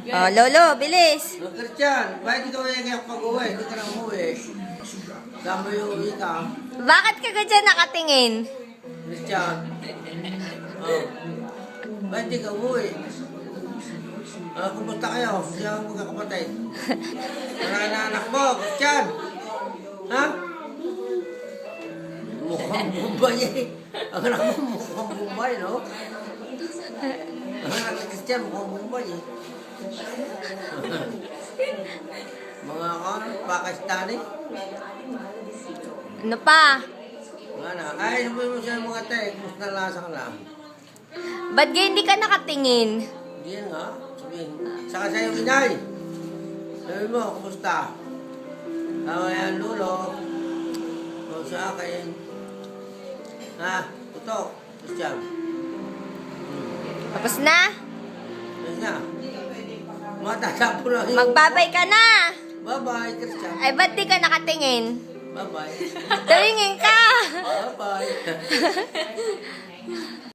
Oh, Lolo, bilis. Christian, bakit ikaw yung pag-uwi? Hindi ka na umuwi. Damo yung uwi ka. Bakit ka dyan nakatingin? Christian. Oh. Bakit di ka umuwi? Kumusta kayo? Siya ang magkakapatid. Marami na anak mo, Christian. Ha? Mukhang Bombay eh. Ang anak mo mukhang Bombay, no? Ang anak ni Christian mukhang Bombay eh. Mga Pakistani. Ano pa? Nga na. Ay, sabihin mo siya mga te. Kumusta lasa ka lang? Ba't ga hindi ka nakatingin? Hindi yan nga. Sabihin. Saka siya yung inay. Sabihin mo, kumusta? Tawa yan, lulo. O sa akin. Ha? Tutok. Christian. Tapos na? Ayun na. Matatapo na yun. Magbabay ka na. Bye-bye, Christian. Ay, ba't di ka nakatingin? Bye-bye. Tumingin ka. Bye-bye.